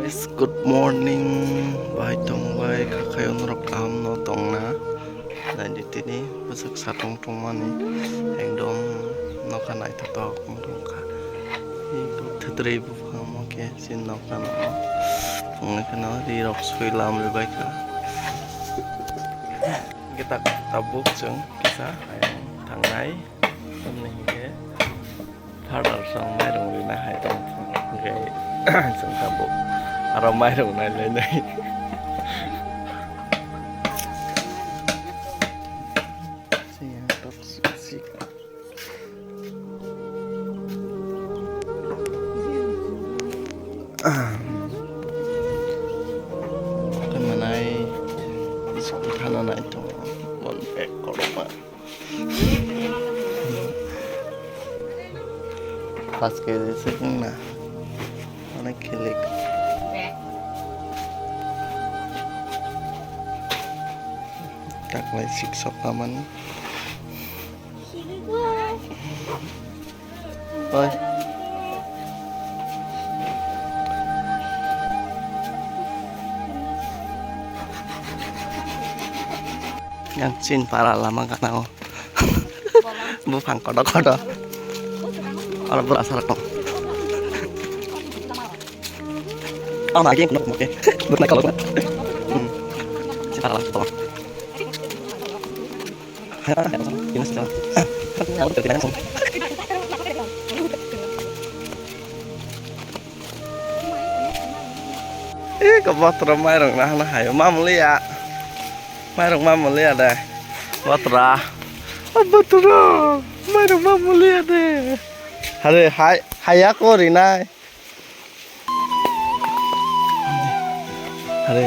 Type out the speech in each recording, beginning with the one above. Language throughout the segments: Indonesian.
Guys, good morning. Bye tong bye kakayon rekam no tong na. Dan di sini besok satong tong mani. Engdom no kanai tato kumrung ka. Iku tedrei bufang mo ke sin no kana. Pung kana di rok sui lam le bai ka. Kita tabuk jeng kisah ayang thang nai. Nih ke. Padar sang mai dong li na hai tong ke sang tabuk. Aromai dong này này cái mà này thằng nó này trong bọn bé có đúng mà pas cái gì sức nè nó kilik tak lay siksa paman. Oi. Yang sin para lama kan aku. Bufang kodok-kodok. Orang berasal kok. Oh, lagi yang oke. Benar kalau sin para lama. Có bát ra mai rồi nó hay mam lia mai rồi mam lia đây bát ra mai rồi mam lia đây hay hay aku ri nai hari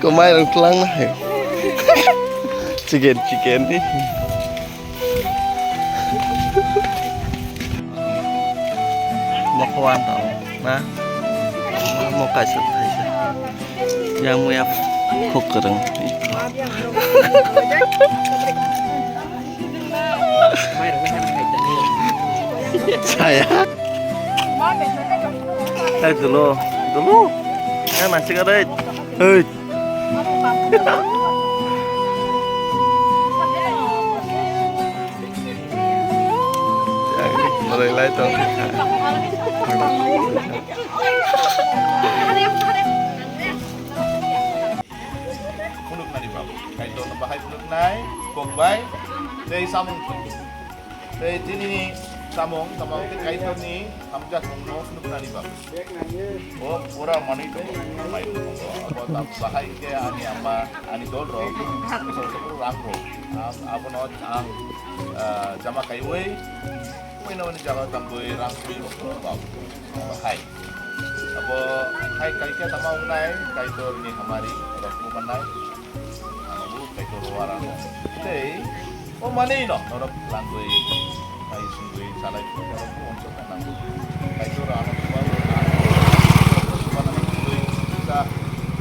có mai rồi telang này chicken đi mau kawan tau nah mau kasih aja yang mau hook kereng saya dulu masih ada mulai lagi dong. Punuk nari babu, kayak itu bahai punuk nai, kok baik, dari samung tu, dari sini ni samung kayak itu ni, amjad punuk punuk nari babu. Oh, pura mana itu, main aku tak bahai ke ani apa, ani dolro, sesuatu rangro, apa not ang jama kaiway. Ini jaga tambah rangkui babu, bahai. Apa hai kali kita mau naik, kali itu ni kemari, orang bukan naik, aku kali itu luaran. Jadi, oh mana ini? Orang rangkui, kali sungguh salah itu orang pun untuk nanggu. Kali itu orang baru, mana rangkui kita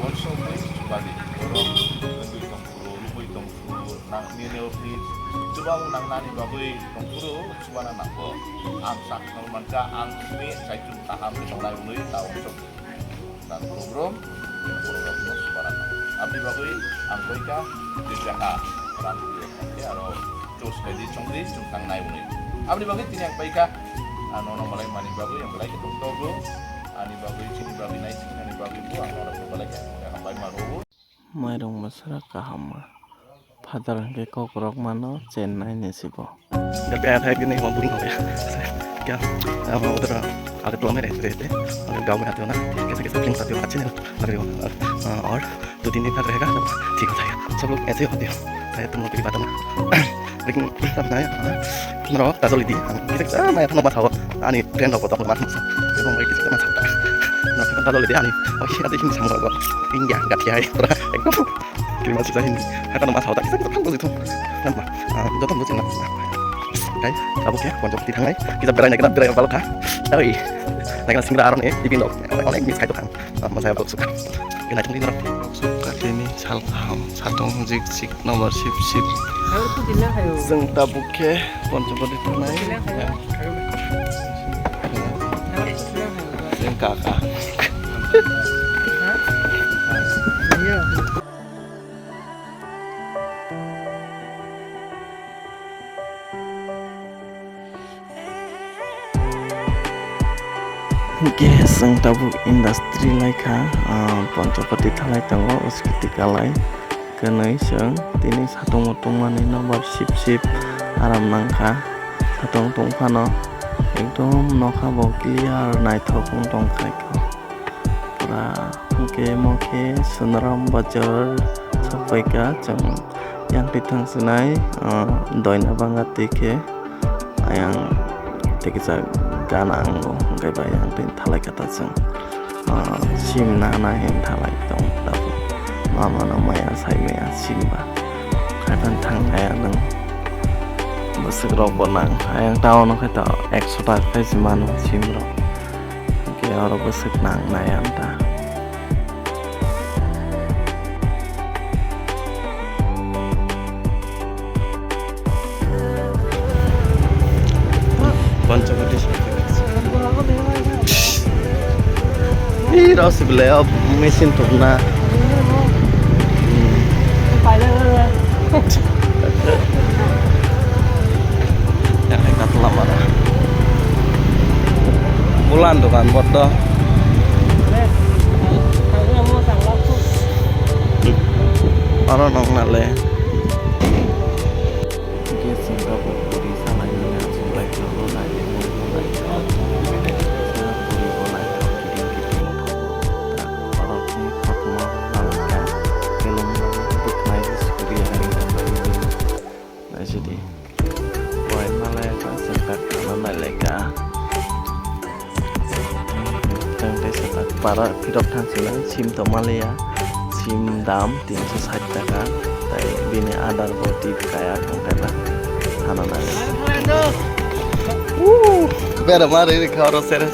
also please coba di orang rangkui tongkuru, lupa tongkuru, nang minel please. Coba nang nani bagui tongkuru coba nang ko angsak normal ka ang mi sai tu taham di mulai mulai tahu untuk dan program coba nang abdi bagui ang koi ka di jaha orang ya aro terus jadi congri tentang nai mulai abdi bagui tin yang baik ka ano mulai mani bagui yang mulai ketuk togo ani bagui sini bagui nai sini ani bagui buang orang mulai yang sampai maru mai dong masyarakat hama Father ke kok rok mano Chennai ni sibo. Gak kayak kayak gini mau burung ya. Kya mau udah ada tuh mere रहते और गांव में आते हो ना कैसे कैसे फीलिंग्स आती हो अच्छे नहीं लग रहे हो और 2-3 दिन तक रहेगा जब ठीक हो जाएगा सब लोग ऐसे होते हो शायद तुम लोग की बात ना लेकिन सब ना नरो ताजोली दी किसी मैं अपना बात हो आनी ट्रेंड हो तो अपना बात मत ये तो मैं किसी का मत होता ना kan tahu dia ani oh iya ada ini sama gua pinggir enggak kiai एकदम kiriman susah ini akan mas hotak kita kan itu nampak jodoh musim lah kan sabuk ya konco di tangai kita berai balok ha tapi naik singgah aron di pindok oleh mis kaito kan saya balok suka kena cengli nero suka ini salkam satu jik nomor sip zeng tabuk ya konco di tangai kakak. Iya. Oke, sang tabuk industri laika Poncopati thalai tango uskiti kalai kenai sang tini satung mutung mani nomor sip aram nangka satung tungfano ekdom noka bo clear naithok tongkai ko pura oke moke sunram bajar sapaika jang yang pitang senai doina bangati ke ayang tekisa gana anggo ngay bayang tin thalai kata jang sim nana hen thalai tong tabu mama na maya sai maya simba kaitan thang aya nang basik rok bonang ayang tao no kata 100 ta kai simano sim rok ke aro basik nang nayan ta Poncopati Ih, rasa beliau mesin turna. Yang ikat lama dah. Bulan tuh kan bodoh. Orang nong nale. Mungkin Singapura puri sana ini yang sudah kalau lagi mulai. Jadi, boy malah kan sempat mana lega. Tengah sempat para pilot tansilan sim to Malaysia, sim dam 360 taka. Tapi bini adar boti kaya kongkailah, hana nale. Bera mari ini kau seret.